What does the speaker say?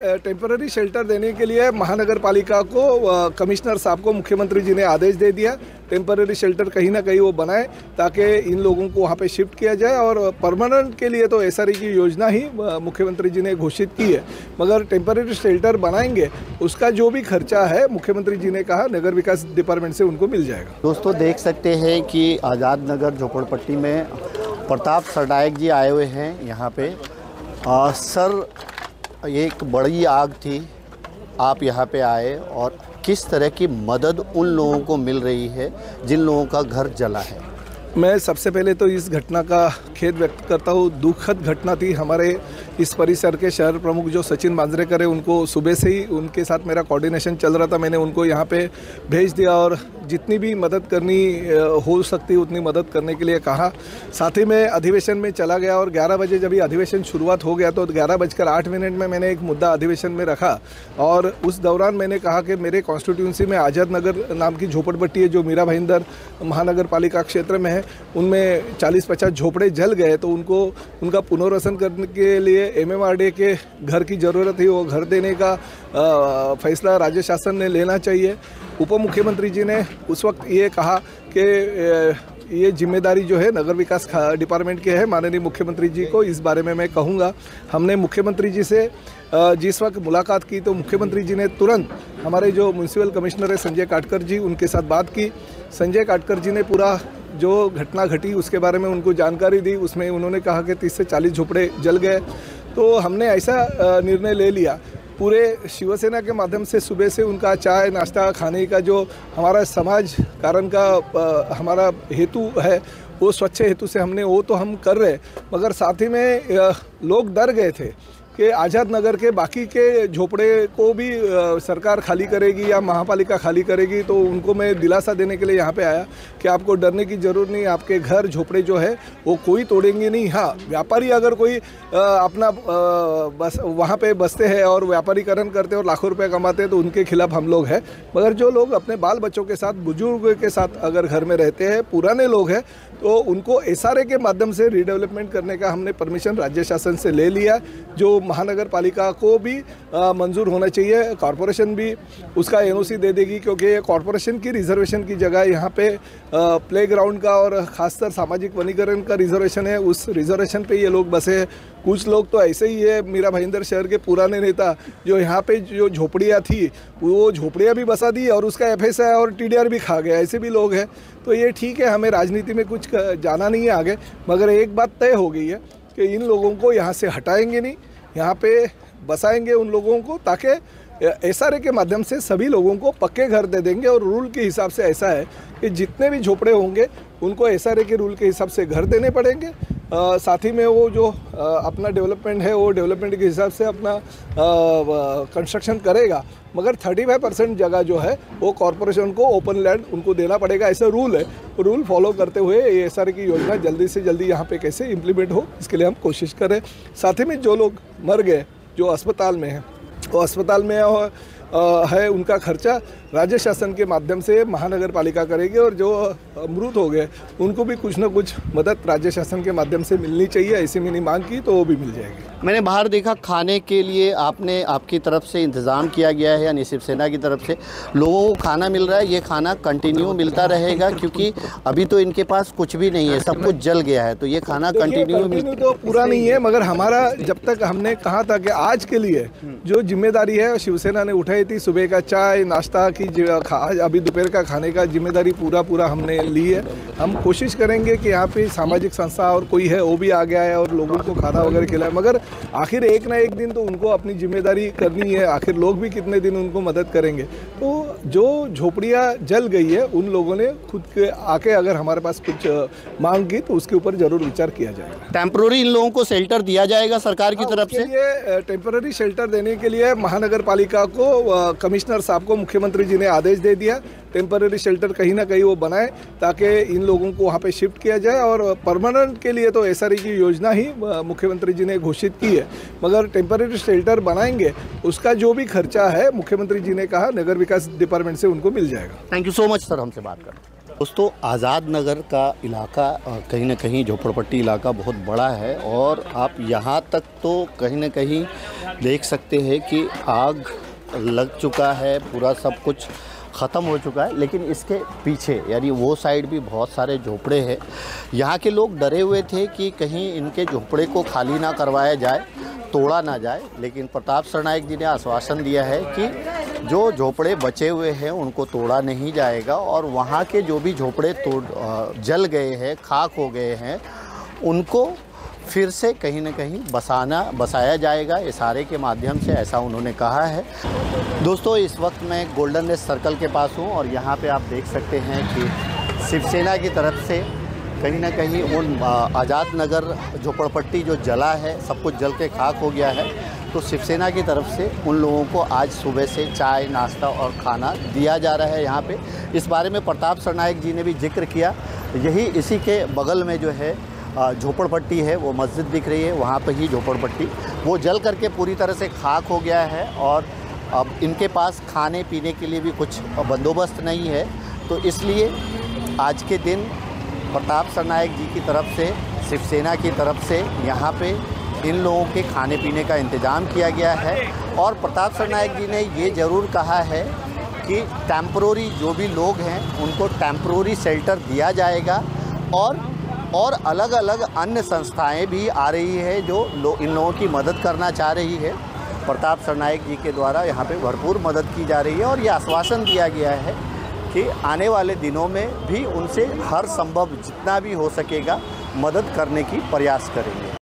Temporary shelter देने के लिए महानगर पालिका को कमिश्नर साहब को मुख्यमंत्री जी ने आदेश दे दिया। टेम्पररी शेल्टर कहीं ना कहीं वो बनाए ताकि इन लोगों को वहाँ पे शिफ्ट किया जाए। और परमानेंट के लिए तो एसआरई की योजना ही मुख्यमंत्री जी ने घोषित की है, मगर टेम्पररी शेल्टर बनाएंगे उसका जो भी खर्चा है मुख्यमंत्री जी ने कहा नगर विकास डिपार्टमेंट से उनको मिल जाएगा। दोस्तों देख सकते हैं कि आज़ाद नगर झोपड़पट्टी में प्रताप सरनायक जी आए हुए हैं यहाँ पे। सर, एक बड़ी आग थी, आप यहाँ पे आए और किस तरह की मदद उन लोगों को मिल रही है जिन लोगों का घर जला है? मैं सबसे पहले तो इस घटना का खेद व्यक्त करता हूँ। दुखद घटना थी। हमारे इस परिसर के शहर प्रमुख जो सचिन मांजरेकर है, उनको सुबह से ही उनके साथ मेरा कोऑर्डिनेशन चल रहा था। मैंने उनको यहाँ पे भेज दिया और जितनी भी मदद करनी हो सकती उतनी मदद करने के लिए कहा। साथ ही मैं अधिवेशन में चला गया और 11 बजे जब ये अधिवेशन शुरुआत हो गया तो 11:08 में मैंने एक मुद्दा अधिवेशन में रखा और उस दौरान मैंने कहा कि मेरे कॉन्स्टिट्यूंसी में आज़ाद नगर नाम की झोपड़पट्टी है जो मीरा भाईंदर महानगर पालिका क्षेत्र में है, उनमें 40-50 झोपड़े जल गए। तो उनको उनका पुनर्वसन करने के लिए MMRDA के घर की ज़रूरत है। वो घर देने का फैसला राज्य शासन ने लेना चाहिए। उप मुख्यमंत्री जी ने उस वक्त ये कहा कि ये जिम्मेदारी जो है नगर विकास डिपार्टमेंट के है। माननीय मुख्यमंत्री जी को इस बारे में मैं कहूँगा। हमने मुख्यमंत्री जी से जिस वक्त मुलाकात की तो मुख्यमंत्री जी ने तुरंत हमारे जो म्यूनसिपल कमिश्नर है संजय काटकर जी, उनके साथ बात की। संजय काटकर जी ने पूरा जो घटना घटी उसके बारे में उनको जानकारी दी। उसमें उन्होंने कहा कि 30 से 40 झोपड़े जल गए। तो हमने ऐसा निर्णय ले लिया, पूरे शिवसेना के माध्यम से सुबह से उनका चाय नाश्ता खाने का जो हमारा समाज कारण का हमारा हेतु है वो स्वच्छ हेतु से हमने वो तो हम कर रहे, मगर साथ ही में लोग डर गए थे कि आज़ाद नगर के बाकी के झोपड़े को भी सरकार खाली करेगी या महापालिका खाली करेगी। तो उनको मैं दिलासा देने के लिए यहाँ पे आया कि आपको डरने की ज़रूरत नहीं, आपके घर झोपड़े जो है वो कोई तोड़ेंगे नहीं। हाँ, व्यापारी अगर कोई अपना बस वहाँ पे बसते हैं और व्यापारीकरण करते हैं और लाखों रुपये कमाते हैं तो उनके खिलाफ हम लोग हैं। मगर जो लोग अपने बाल बच्चों के साथ, बुजुर्गों के साथ अगर घर में रहते हैं, पुराने लोग हैं, तो उनको SRA के माध्यम से रीडेवलपमेंट करने का हमने परमिशन राज्य शासन से ले लिया, जो महानगर पालिका को भी मंजूर होना चाहिए। कॉरपोरेशन भी उसका NOC दे देगी, क्योंकि कॉरपोरेशन की रिजर्वेशन की जगह यहाँ पे प्लेग्राउंड का और खासकर सामाजिक वनीकरण का रिजर्वेशन है। उस रिजर्वेशन पे ये लोग बसे। कुछ लोग तो ऐसे ही है, मीरा भाईंदर शहर के पुराने नेता जो यहाँ पे जो झोपड़ियाँ थी वो झोपड़ियाँ भी बसा दी और उसका FSI और TDR भी खा गया, ऐसे भी लोग हैं। तो ये ठीक है, हमें राजनीति में कुछ जाना नहीं है आगे, मगर एक बात तय हो गई है कि इन लोगों को यहाँ से हटाएंगे नहीं, यहाँ पे बसाएंगे उन लोगों को, ताकि SRA के माध्यम से सभी लोगों को पक्के घर दे देंगे। और रूल के हिसाब से ऐसा है कि जितने भी झोपड़े होंगे उनको SRA के रूल के हिसाब से घर देने पड़ेंगे। साथ ही में वो जो अपना डेवलपमेंट है वो डेवलपमेंट के हिसाब से अपना कंस्ट्रक्शन करेगा, मगर 35% जगह जो है वो कॉरपोरेशन को ओपन लैंड उनको देना पड़ेगा। ऐसा रूल है। रूल फॉलो करते हुए ये SRA की योजना जल्दी से जल्दी यहाँ पे कैसे इम्प्लीमेंट हो इसके लिए हम कोशिश करें। साथ ही में जो लोग मर गए, जो अस्पताल में हैं, वो अस्पताल में है, उनका खर्चा राज्य शासन के माध्यम से महानगर पालिका करेगी। और जो मृत हो गए उनको भी कुछ ना कुछ मदद राज्य शासन के माध्यम से मिलनी चाहिए। ऐसी मैंने मांग की तो वो भी मिल जाएगी। मैंने बाहर देखा खाने के लिए आपकी तरफ से इंतज़ाम किया गया है, यानी शिवसेना की तरफ से लोगों को खाना मिल रहा है। ये खाना कंटिन्यू मिलता रहेगा क्योंकि अभी तो इनके पास कुछ भी नहीं है, सब कुछ जल गया है, तो ये खाना कंटिन्यू तो पूरा नहीं है। मगर हमारा जब तक हमने कहा था कि आज के लिए जो जिम्मेदारी है शिवसेना ने उठाई थी, सुबह का चाय नाश्ता की अभी दोपहर का खाने का जिम्मेदारी पूरा हमने ली है। हम कोशिश करेंगे कि यहाँ पे सामाजिक संस्था और कोई है वो भी आ गया है और लोगों को खाना वगैरह खिलाए, मगर आखिर एक ना एक दिन तो उनको अपनी जिम्मेदारी करनी है। आखिर लोग भी कितने दिन उनको मदद करेंगे। तो जो झोपड़ियाँ जल गई है उन लोगों ने खुद के आके अगर हमारे पास कुछ मांग की तो उसके ऊपर जरूर विचार किया जाएगा। टेम्पररी इन लोगों को शेल्टर दिया जाएगा सरकार की तरफ से। ये टेम्पररी शेल्टर देने के लिए महानगर पालिका को कमिश्नर साहब को मुख्यमंत्री जी ने आदेश दे दिया। टेम्पररी शेल्टर कहीं ना कहीं वो बनाए ताकि इन लोगों को वहाँ पे शिफ्ट किया जाए। और परमानेंट के लिए तो SRE की योजना ही मुख्यमंत्री जी ने घोषित की है, मगर टेम्पररी शेल्टर बनाएंगे उसका जो भी खर्चा है मुख्यमंत्री जी ने कहा नगर विकास डिपार्टमेंट से उनको मिल जाएगा। Thank you so much sir, हमसे बात कर। दोस्तों, आज़ाद नगर का इलाका कहीं ना कहीं झोपड़पट्टी इलाका बहुत बड़ा है और आप यहाँ तक तो कहीं ना कहीं देख सकते हैं कि आग लग चुका है, पूरा सब कुछ ख़त्म हो चुका है। लेकिन इसके पीछे यानी वो साइड भी बहुत सारे झोपड़े हैं। यहाँ के लोग डरे हुए थे कि कहीं इनके झोपड़े को खाली ना करवाया जाए, तोड़ा ना जाए। लेकिन प्रताप सरनाईक जी ने आश्वासन दिया है कि जो झोपड़े बचे हुए हैं उनको तोड़ा नहीं जाएगा और वहाँ के जो भी झोपड़े जल गए हैं, खाक हो गए हैं, उनको फिर से कहीं न कहीं बसाया जाएगा इशारे के माध्यम से, ऐसा उन्होंने कहा है। दोस्तों, इस वक्त मैं गोल्डन रेस सर्कल के पास हूँ और यहाँ पे आप देख सकते हैं कि शिवसेना की तरफ से कहीं ना कहीं उन आज़ाद नगर झोपड़पट्टी जो जला है, सब कुछ जल के खाक हो गया है, तो शिवसेना की तरफ से उन लोगों को आज सुबह से चाय, नाश्ता और खाना दिया जा रहा है यहाँ पे। इस बारे में प्रताप सरनाईक जी ने भी जिक्र किया। इसी के बगल में जो है झोपड़पट्टी है, वो मस्जिद दिख रही है, वहाँ पर ही झोपड़पट्टी वो जल करके पूरी तरह से खाक हो गया है और अब इनके पास खाने पीने के लिए भी कुछ बंदोबस्त नहीं है। तो इसलिए आज के दिन प्रताप सरनाईक जी की तरफ से, शिवसेना की तरफ से यहाँ पे इन लोगों के खाने पीने का इंतज़ाम किया गया है। और प्रताप सरनाईक जी ने ये ज़रूर कहा है कि टेम्परोरी जो भी लोग हैं उनको टेम्परोरी शेल्टर दिया जाएगा और अलग अलग अन्य संस्थाएं भी आ रही है जो इन लोगों की मदद करना चाह रही है। प्रताप सरनाईक जी के द्वारा यहाँ पे भरपूर मदद की जा रही है और ये आश्वासन दिया गया है कि आने वाले दिनों में भी उनसे हर संभव जितना भी हो सकेगा मदद करने की प्रयास करेंगे।